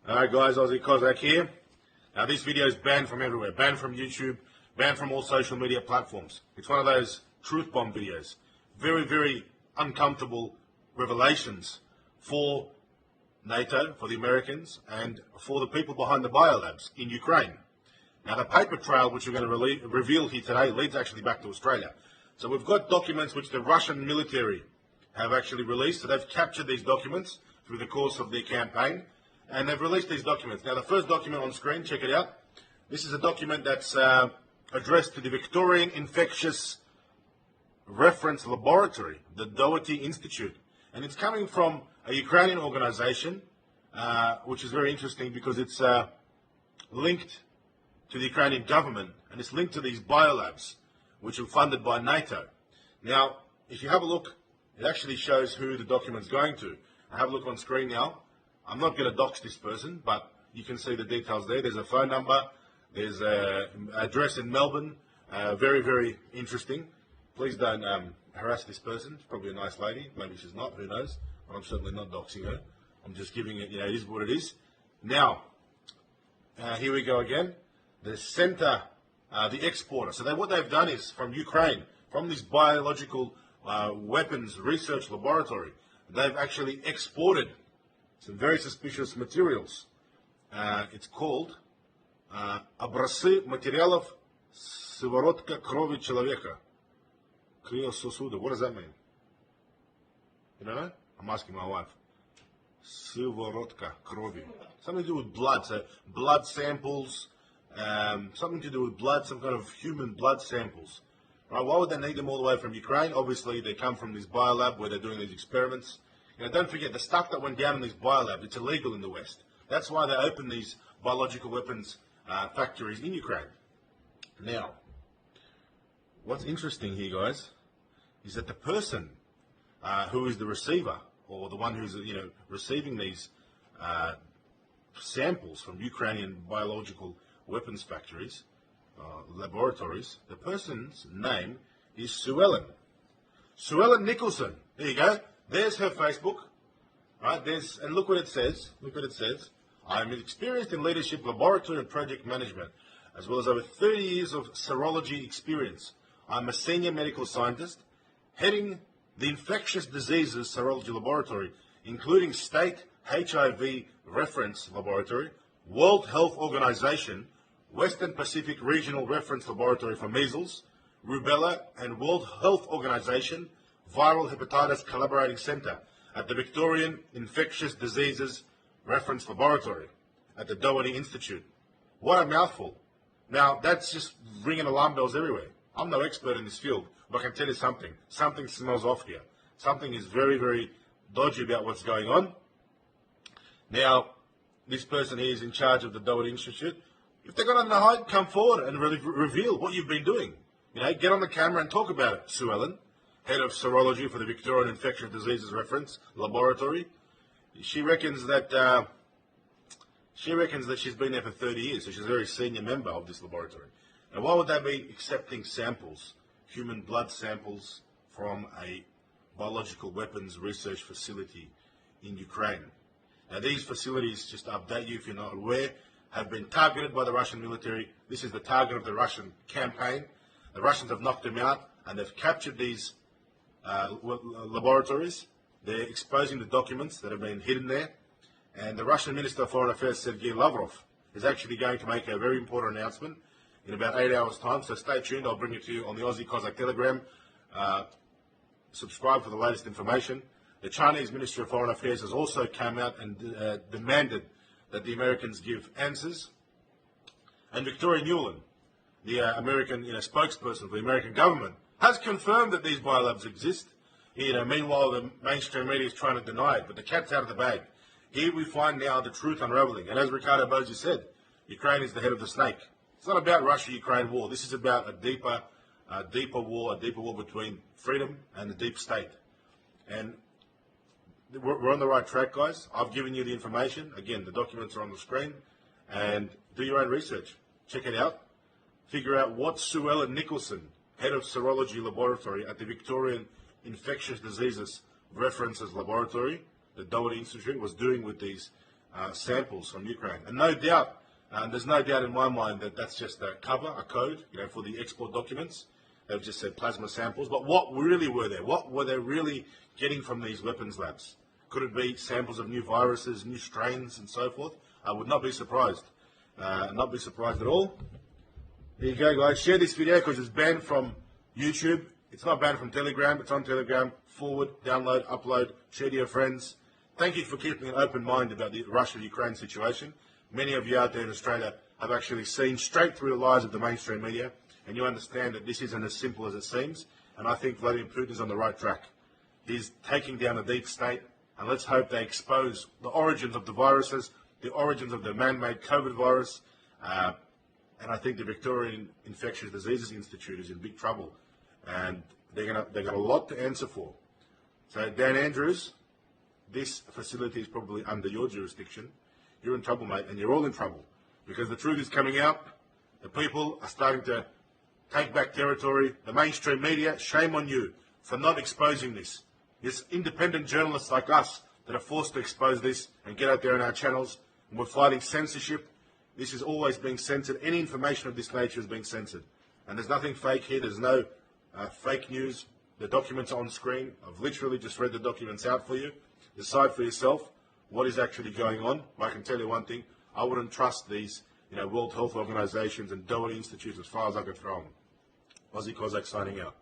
Alright guys, Aussie Cossack here. Now this video is banned from everywhere, banned from YouTube, banned from all social media platforms. It's one of those truth bomb videos. Very, very uncomfortable revelations for NATO, for the Americans, and for the people behind the biolabs in Ukraine. Now the paper trail which we're going to reveal here today leads actually back to Australia. So we've got documents which the Russian military have actually released. So they've captured these documents through the course of their campaign. And they've released these documents. Now, the first document on screen, check it out. This is a document that's addressed to the Victorian Infectious Reference Laboratory, the Doherty Institute. And it's coming from a Ukrainian organization, which is very interesting because it's linked to the Ukrainian government, and it's linked to these biolabs, which are funded by NATO. Now, if you have a look, it actually shows who the document's going to. Have a look on screen now. I'm not going to dox this person, but you can see the details there. There's a phone number. There's an address in Melbourne. Very, very interesting. Please don't harass this person. She's probably a nice lady. Maybe she's not. Who knows? But I'm certainly not doxing her. I'm just giving it, it is what it is. Now, here we go again. The center, the exporter. So what they've done is from Ukraine, from this biological weapons research laboratory, they've actually exported some very suspicious materials. It's called образцы материалов сыворотка крови человека. Криососуда. What does that mean? You don't know? I'm asking my wife. Сывороtka крови. Something to do with blood. So blood samples, something to do with blood, some kind of human blood samples. Right? Why would they need them all the way from Ukraine? Obviously, they come from this biolab where they're doing these experiments. Don't forget, the stuff that went down in these biolabs, it's illegal in the West. That's why they opened these biological weapons factories in Ukraine. Now, what's interesting here, guys, is that the person who is the receiver, or the one who's receiving these samples from Ukrainian biological weapons factories, laboratories, the person's name is Sue Ellen. Sue Ellen Nicholson. There you go. There's her Facebook, right? And look what it says. Look what it says. I'm experienced in leadership, laboratory, and project management, as well as over 30 years of serology experience. I'm a senior medical scientist, heading the infectious diseases serology laboratory, including state HIV reference laboratory, World Health Organization, Western Pacific Regional Reference Laboratory for measles, rubella, and World Health Organization Viral Hepatitis Collaborating Center at the Victorian Infectious Diseases Reference Laboratory at the Doherty Institute. What a mouthful. Now, that's just ringing alarm bells everywhere. I'm no expert in this field, but I can tell you something. Something smells off here. Something is very, very dodgy about what's going on. Now, this person here is in charge of the Doherty Institute. If they've got nothing to hide, come forward and reveal what you've been doing. Get on the camera and talk about it, Sue Ellen, head of serology for the Victorian Infectious Diseases Reference Laboratory. She reckons that she's been there for 30 years, so she's a very senior member of this laboratory. Now, why would they be accepting samples, human blood samples, from a biological weapons research facility in Ukraine? Now, these facilities, just to update you if you're not aware, have been targeted by the Russian military. This is the target of the Russian campaign. The Russians have knocked them out, and they've captured these laboratories. They're exposing the documents that have been hidden there. And the Russian Minister of Foreign Affairs, Sergei Lavrov, is actually going to make a very important announcement in about 8 hours' time. So stay tuned. I'll bring it to you on the Aussie Cossack Telegram. Subscribe for the latest information. The Chinese Ministry of Foreign Affairs has also come out and demanded that the Americans give answers. And Victoria Nuland, the American spokesperson for the American government, has confirmed that these biolabs exist. Meanwhile, the mainstream media is trying to deny it, but the cat's out of the bag. Here we find now the truth unraveling. And as Ricardo Bosi said, Ukraine is the head of the snake. It's not about Russia-Ukraine war. This is about a deeper war between freedom and the deep state. And we're on the right track, guys. I've given you the information. Again, the documents are on the screen. And do your own research. Check it out. Figure out what Sue Ellen Nicholson, head of serology laboratory at the Victorian Infectious Diseases References Laboratory, the Doherty Institute, was doing with these samples from Ukraine. And no doubt, there's no doubt in my mind that that's just a cover, a code, for the export documents. They've just said plasma samples. But what really were there? What were they really getting from these weapons labs? Could it be samples of new viruses, new strains, and so forth? I would not be surprised. Not be surprised at all. There you go, guys. Share this video because it's banned from YouTube. It's not banned from Telegram. It's on Telegram. Forward, download, upload, share to your friends. Thank you for keeping an open mind about the Russia-Ukraine situation. Many of you out there in Australia have actually seen straight through the lies of the mainstream media, and you understand that this isn't as simple as it seems. And I think Vladimir Putin is on the right track. He's taking down the deep state, and let's hope they expose the origins of the viruses, the origins of the man-made COVID virus, and I think the Victorian Infectious Diseases Institute is in big trouble, and they got a lot to answer for. So Dan Andrews, this facility is probably under your jurisdiction. You're in trouble, mate, and you're all in trouble because the truth is coming out. The people are starting to take back territory. The mainstream media, shame on you for not exposing this. It's independent journalists like us that are forced to expose this and get out there on our channels. And we're fighting censorship. This is always being censored. Any information of this nature is being censored. And there's nothing fake here. There's no fake news. The documents are on screen. I've literally just read the documents out for you. Decide for yourself what is actually going on. But I can tell you one thing. I wouldn't trust these World Health Organizations and Doherty Institutes as far as I could throw them. Aussie Cossack signing out.